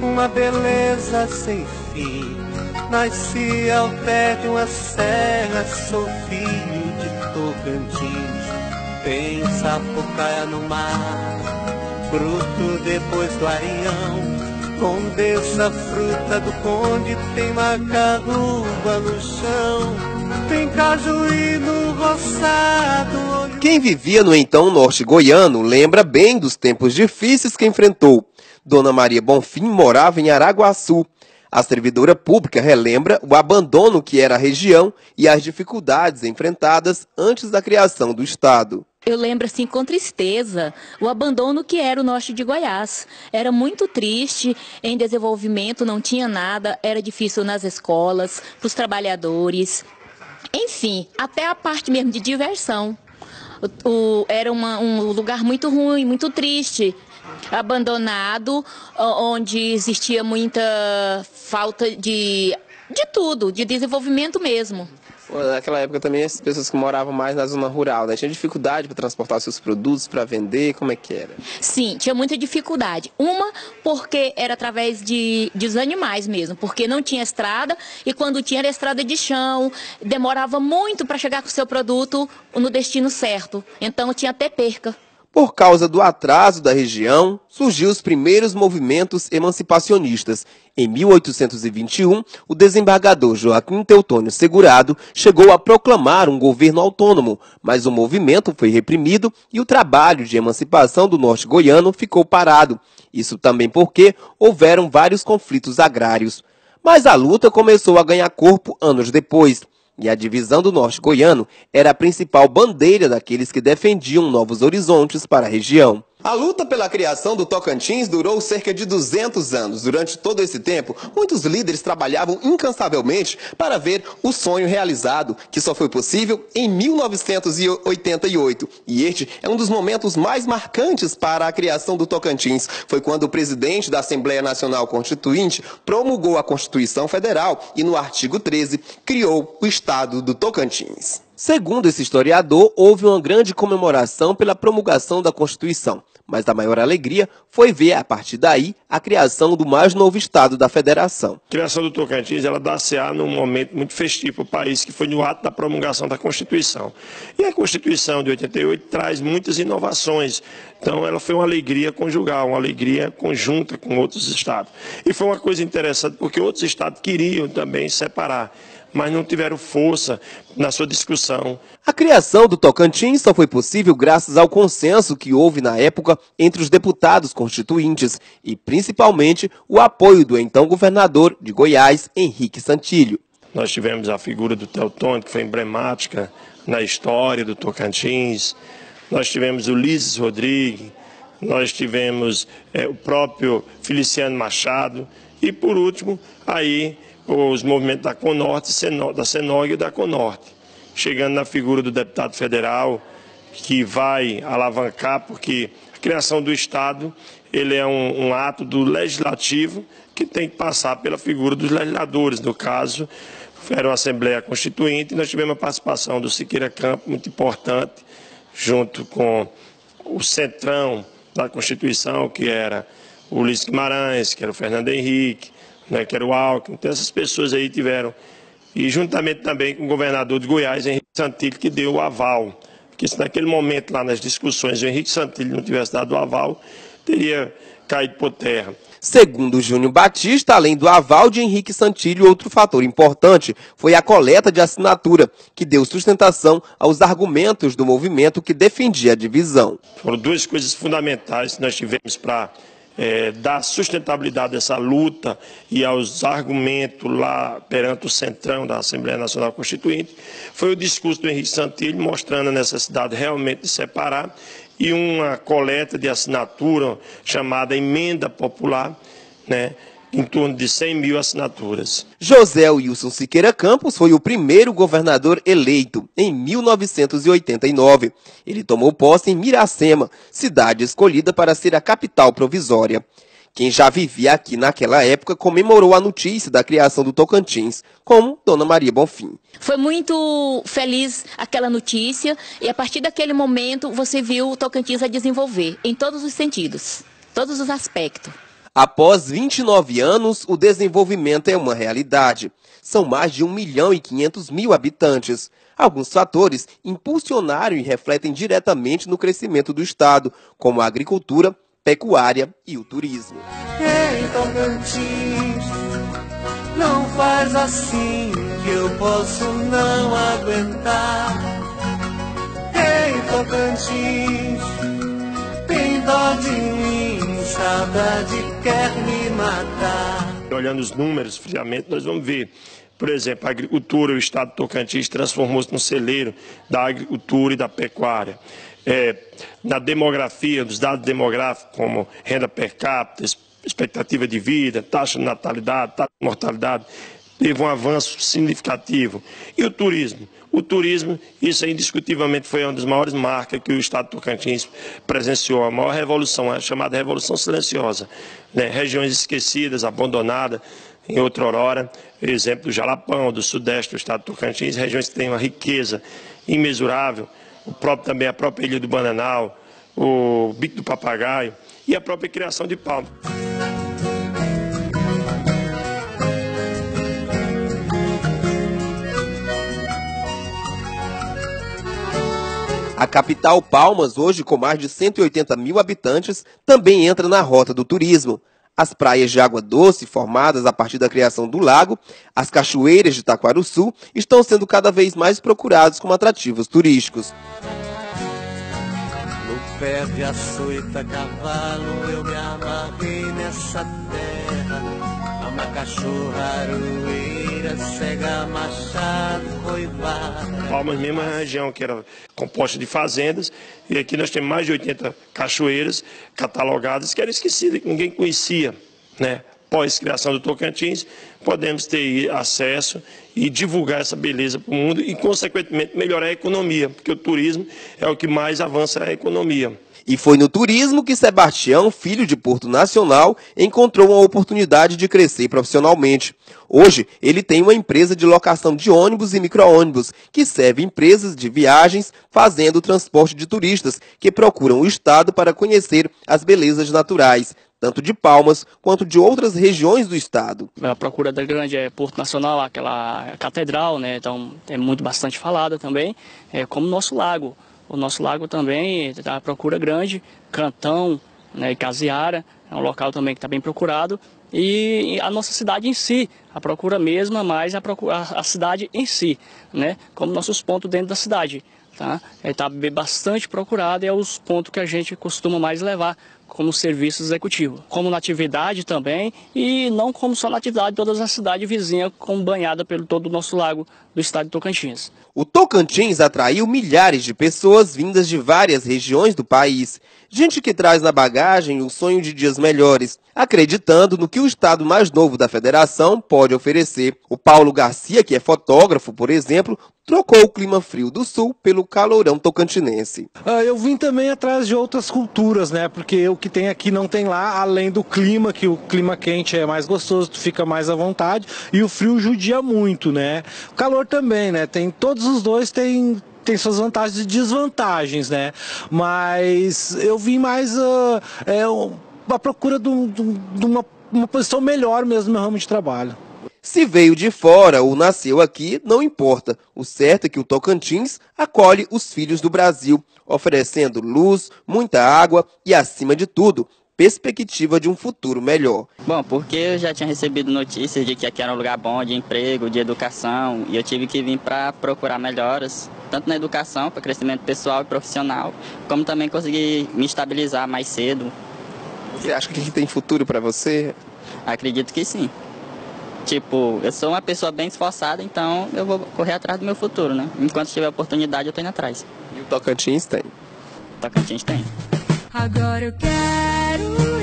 uma beleza sem fim. Nasci ao pé de uma serra, sou filho de Tocantins. Tem Sapucaia no mar, fruto depois do Arião. Condessa, fruta do conde, tem macaúba no chão. Tem cajuí no roçado. Quem vivia no então norte goiano lembra bem dos tempos difíceis que enfrentou. Dona Maria Bonfim morava em Araguaçu. A servidora pública relembra o abandono que era a região e as dificuldades enfrentadas antes da criação do Estado. Eu lembro assim com tristeza o abandono que era o norte de Goiás. Era muito triste, em desenvolvimento não tinha nada, era difícil nas escolas, para os trabalhadores. Enfim, até a parte mesmo de diversão. Era um lugar muito ruim, muito triste, abandonado, onde existia muita falta de tudo, de desenvolvimento mesmo. Naquela época também as pessoas que moravam mais na zona rural, né? Tinha dificuldade para transportar seus produtos, para vender, como é que era? Sim, tinha muita dificuldade. Uma, porque era através dos animais mesmo, porque não tinha estrada e quando tinha era estrada de chão, demorava muito para chegar com o seu produto no destino certo, então tinha até perca. Por causa do atraso da região, surgiu os primeiros movimentos emancipacionistas. Em 1821, o desembargador Joaquim Teutônio Segurado chegou a proclamar um governo autônomo, mas o movimento foi reprimido e o trabalho de emancipação do norte goiano ficou parado. Isso também porque houveram vários conflitos agrários. Mas a luta começou a ganhar corpo anos depois. E a divisão do norte goiano era a principal bandeira daqueles que defendiam novos horizontes para a região. A luta pela criação do Tocantins durou cerca de 200 anos. Durante todo esse tempo, muitos líderes trabalhavam incansavelmente para ver o sonho realizado, que só foi possível em 1988. E este é um dos momentos mais marcantes para a criação do Tocantins. Foi quando o presidente da Assembleia Nacional Constituinte promulgou a Constituição Federal e, no artigo 13, criou o Estado do Tocantins. Segundo esse historiador, houve uma grande comemoração pela promulgação da Constituição, mas a maior alegria foi ver, a partir daí, a criação do mais novo estado da federação. A criação do Tocantins, ela dá-se num momento muito festivo para o país, que foi no ato da promulgação da Constituição. E a Constituição de 88 traz muitas inovações, então ela foi uma alegria conjugal, uma alegria conjunta com outros estados. E foi uma coisa interessante, porque outros estados queriam também separar, mas não tiveram força na sua discussão. A criação do Tocantins só foi possível graças ao consenso que houve na época entre os deputados constituintes e, principalmente, o apoio do então governador de Goiás, Henrique Santilho. Nós tivemos a figura do Teutônio, que foi emblemática na história do Tocantins. Nós tivemos o Ulisses Rodrigues, nós tivemos o próprio Feliciano Machado e, por último, aí os movimentos da Conorte, da Senog e da Conorte, chegando na figura do deputado federal, que vai alavancar, porque a criação do Estado ele é um ato do legislativo que tem que passar pela figura dos legisladores. No caso, era uma Assembleia Constituinte, e nós tivemos a participação do Siqueira Campos, muito importante, junto com o centrão da Constituição, que era o Ulisses Guimarães, que era o Fernando Henrique, que era o Alckmin. Então essas pessoas aí tiveram, e juntamente também com o governador de Goiás, Henrique Santilho, que deu o aval, porque se naquele momento lá nas discussões o Henrique Santilho não tivesse dado o aval, teria caído por terra. Segundo Júnior Batista, além do aval de Henrique Santilho, outro fator importante foi a coleta de assinatura, que deu sustentação aos argumentos do movimento que defendia a divisão. Foram duas coisas fundamentais que nós tivemos para dar sustentabilidade a essa luta e aos argumentos lá perante o centrão da Assembleia Nacional Constituinte. Foi o discurso do Henrique Santilho mostrando a necessidade realmente de separar e uma coleta de assinatura chamada Emenda Popular, em torno de 100 mil assinaturas. José Wilson Siqueira Campos foi o primeiro governador eleito em 1989. Ele tomou posse em Miracema, cidade escolhida para ser a capital provisória. Quem já vivia aqui naquela época comemorou a notícia da criação do Tocantins, como Dona Maria Bonfim. Foi muito feliz aquela notícia e a partir daquele momento você viu o Tocantins a desenvolver em todos os sentidos, todos os aspectos. Após 29 anos, o desenvolvimento é uma realidade. São mais de 1.500.000 habitantes. Alguns fatores impulsionaram e refletem diretamente no crescimento do estado, como a agricultura, pecuária e o turismo. Ei, Tocantins, não faz assim que eu posso não aguentar. Ei, Tocantins, tem dó de mim, saudade quer me matar. Olhando os números friamente, nós vamos ver, por exemplo, a agricultura, o estado de Tocantins transformou-se num celeiro da agricultura e da pecuária. Na demografia, dos dados demográficos, como renda per capita, expectativa de vida, taxa de natalidade, taxa de mortalidade, teve um avanço significativo. E o turismo? O turismo, isso indiscutivelmente foi uma das maiores marcas que o estado de Tocantins presenciou, a maior revolução, a chamada Revolução Silenciosa. Regiões esquecidas, abandonadas, em outrora, exemplo do Jalapão, do sudeste do estado de Tocantins, regiões que têm uma riqueza imensurável, também a própria Ilha do Bananal, o Bico do Papagaio e a própria criação de palmas. A capital Palmas, hoje com mais de 180.000 habitantes, também entra na rota do turismo. As praias de água doce, formadas a partir da criação do lago, as cachoeiras de Taquarussu, estão sendo cada vez mais procurados como atrativos turísticos. No pé de açoita cavalo eu me amarrei nessa terra, a uma cachorra aroeira, cega machado, coivara. Palmas mesmo é uma região que era composta de fazendas, e aqui nós temos mais de 80 cachoeiras catalogadas que eram esquecidas, que ninguém conhecia, né? Pós-criação do Tocantins, podemos ter acesso e divulgar essa beleza para o mundo e, consequentemente, melhorar a economia, porque o turismo é o que mais avança a economia. E foi no turismo que Sebastião, filho de Porto Nacional, encontrou uma oportunidade de crescer profissionalmente. Hoje, ele tem uma empresa de locação de ônibus e micro-ônibus, que serve empresas de viagens, fazendo o transporte de turistas que procuram o estado para conhecer as belezas naturais, tanto de Palmas quanto de outras regiões do estado. A procura da grande é Porto Nacional, aquela catedral, né? Então é bastante falada também, como o nosso lago. O nosso lago também está à procura grande, Cantão, né, Casiara, é um local também que está bem procurado. E a nossa cidade em si, a procura mesma, mais a cidade em si, né, como nossos pontos dentro da cidade. Está bastante procurado e é os pontos que a gente costuma mais levar como serviço executivo. Como na atividade também, e não como só na atividade, todas as cidades vizinhas, como banhada pelo todo o nosso lago do estado de Tocantins. O Tocantins atraiu milhares de pessoas vindas de várias regiões do país. Gente que traz na bagagem o sonho de dias melhores, acreditando no que o estado mais novo da federação pode oferecer. O Paulo Garcia, que é fotógrafo, por exemplo, trocou o clima frio do sul pelo calorão tocantinense. Eu vim também atrás de outras culturas, né? Porque o que tem aqui não tem lá, além do clima, que o clima quente é mais gostoso, tu fica mais à vontade, e o frio judia muito, né? O calor também, né? Todos os dois tem suas vantagens e desvantagens, né? Mas eu vim mais à procura de uma posição melhor mesmo no meu ramo de trabalho. Se veio de fora ou nasceu aqui, não importa. O certo é que o Tocantins acolhe os filhos do Brasil, oferecendo luz, muita água e, acima de tudo, perspectiva de um futuro melhor. Bom, porque eu já tinha recebido notícias de que aqui era um lugar bom de emprego, de educação, e eu tive que vir para procurar melhoras, tanto na educação, para crescimento pessoal e profissional, como também conseguir me estabilizar mais cedo. Você acha que tem futuro para você? Acredito que sim. Tipo, eu sou uma pessoa bem esforçada, então eu vou correr atrás do meu futuro, né? Enquanto tiver oportunidade, eu tô indo atrás. E o Tocantins tem? O Tocantins tem. Agora eu quero